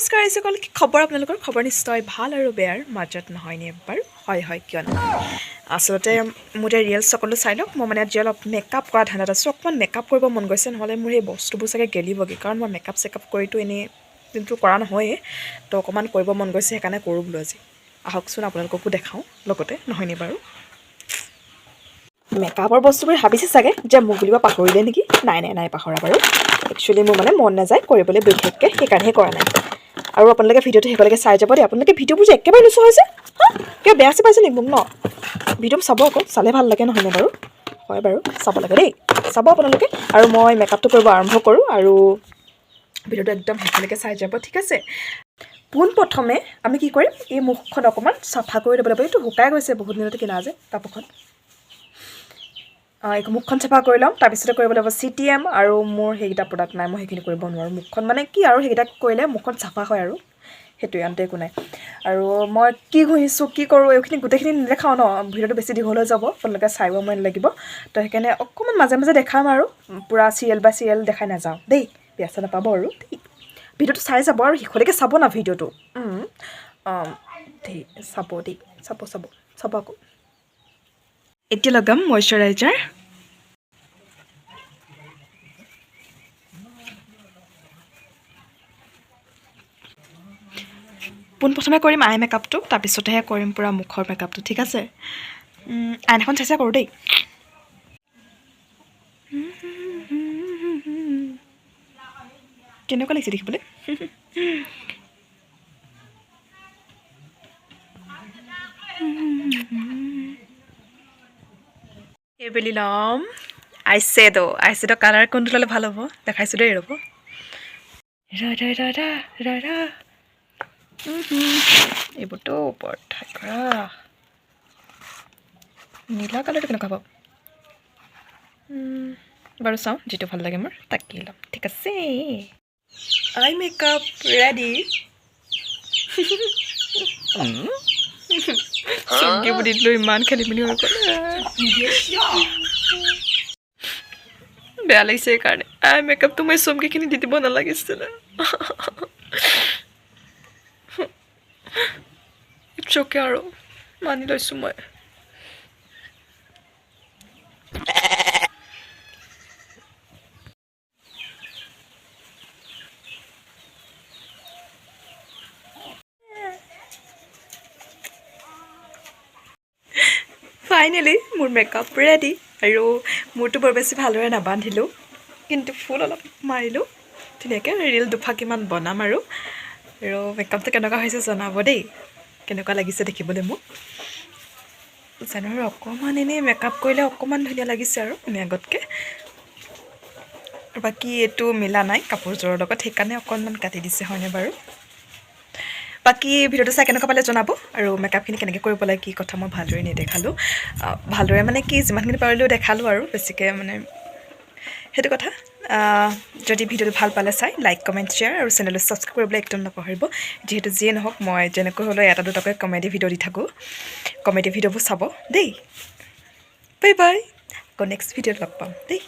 নমস্কাৰ সকল কি খবৰ আপোনালোকৰ খবৰ নিশ্চয় ভাল আৰু বেয়াৰ মাজত নহয়নি এবাৰ হয় কিয় নহয় আচলতে মোৰ ৰিয়েলছ সকলো চাই লওক মই মানে আজি অলপ মেকআপ কৰা ধান্দাত আছোঁ অকণমান মেকআপ কৰিব মন গৈছে নহ'লে মোৰ এই বস্তুবোৰ চাগে গেলিবগৈ কাৰণ মই মেকআপ চেকআপ কৰিতো এনেই কিন্তু কৰা নহয়েই তো অকণমান কৰিব মন গৈছে সেইকাৰণে কৰোঁ বোলো আজি আহকচোন আপোনালোককো দেখাওঁ লগতে নহয়নি বাৰু মেকআপৰ বস্তুবোৰ ভাবিছে চাগে যে মোক বুলিব পাহৰিলে নেকি নাই পাহৰা বাৰু একচুৱেলি মোৰ মানে মন নাযায় কৰিবলৈ বিশেষকৈ সেইকাৰণেহে কৰা নাই আৰু আপোনালোকে ভিডিঅ'টো শেষলৈকে চাই যাব দেই আপোনালোকে ভিডিঅ'বোৰ যে একেবাৰে নোচোৱা হৈছে কিয় বেয়া পাইছে নেকি মোক ন ভিডিঅ'টো চাব আকৌ চালে ভাল লাগে নহয়নে বাৰু হয় বাৰু চাব লাগে দেই চাব আপোনালোকে আৰু মই মেকআপটো কৰিব আৰম্ভ কৰোঁ আৰু ভিডিঅ'টো একদম শেষলৈকে চাই যাব ঠিক আছে পোনপ্ৰথমে আমি কি কৰিম এই মুখখন অকণমান চাফা কৰি ল'ব লাগিব এইটো শুকাই গৈছে বহুত দিনতে কিনা যে কাপোৰখন এই মুখখন চাফা কৰি ল'ম তাৰপিছতে কৰিব লাগিব CTM আৰু মোৰ সেইকেইটা প্ৰডাক্ট নাই মই সেইখিনি কৰিব নোৱাৰোঁ মুখখন মানে কি আৰু সেইকেইটা কৰিলে মুখখন চাফা হয় আৰু সেইটোৱে আনতে একো নাই আৰু মই কি ঘঁহিছোঁ কি কৰোঁ এইখিনি গোটেইখিনি নেদেখাওঁ ন ভিডিঅ'টো বেছি দীঘল হৈ যাব আপোনালোকে চাইব মন লাগিব তো সেইকাৰণে অকণমান মাজে মাজে দেখাম আৰু পূৰা চিৰিয়েল দেখাই নাযাওঁ দেই বেয়া চেয়া নাপাব আৰু দেই ভিডিঅ'টো চাই যাব আৰু শেষলৈকে চাব না ভিডিঅ'টো দেই চাব দেই চাব আকৌ এতিয়া লগাম মইশ্চাৰাইজাৰ পোনপ্ৰথমে কৰিম আই মেকআপটো তাৰপিছতহে কৰিম পূৰা মুখৰ মেকআপটো ঠিক আছে আইনাখন চাইচা কৰোঁ দেই কেনেকুৱা লাগিছে দেখিবলৈ এইবেলি ল'ম আইশ্বেডো কালাৰ কোনটো ল'লে ভাল হ'ব দেখাইছোঁ দেই ৰ'ব ৰা এইবোৰতো ওপৰত থাকা নীলা কালাৰটো কেনেকুৱা হ'ব বাৰু চাওঁ যিটো ভাল লাগে মোৰ তাকেই ল'ম ঠিক আছে আই মেকআপ ৰেডি চুমকি বুদ্ধি দিলোঁ ইমান খেলি মেলি হৈ গ'ল বেয়া লাগিছে সেইকাৰণে আই মেকআপটো মই চুমকিখিনি দি দিব নালাগিছিলে ইটছ আৰু মানি লৈছোঁ মই ফাইনেলি মোৰ মেকআপ ৰেডি আৰু মোৰটো বৰ বেছি ভালদৰে নাবান্ধিলোঁ কিন্তু ফুল অলপ মাৰিলোঁ ধুনীয়াকৈ ৰীল দুফাকিমান বনাম আৰু মেকআপটো কেনেকুৱা হৈছে জনাব দেই কেনেকুৱা লাগিছে দেখিবলৈ মোক জানো আৰু অকণমান এনেই মেকআপ কৰিলে অকণমান ধুনীয়া লাগিছে আৰু মানে আগতকৈ আৰু বাকী এইটো মিলা নাই কাপোৰযোৰৰ লগত সেইকাৰণে অকণমান কাটি দিছে হয়নে বাৰু বাকী ভিডিঅ'টো চাই কেনেকুৱা পালে জনাব আৰু মেকআপখিনি কেনেকৈ কৰিব লাগে কি কথা মই ভালদৰে নেদেখালোঁ ভালদৰে মানে কি যিমানখিনি পাৰিলেও দেখালোঁ আৰু বেছিকৈ মানে সেইটো কথা যদি ভিডিঅ'টো ভাল পালে চাই লাইক কমেণ্ট শ্বেয়াৰ আৰু চেনেলটো ছাবস্ক্ৰাইব কৰিবলৈ একদম নপাহৰিব যিহেতু যিয়ে নহওক মই যেনেকৈ হ'লেও এটা দুটাকৈ কমেডি ভিডিঅ' দি থাকোঁ কমেডি ভিডিঅ'বোৰ চাব দেই বাই আকৌ নেক্সট ভিডিঅ'ত লগ পাম দেই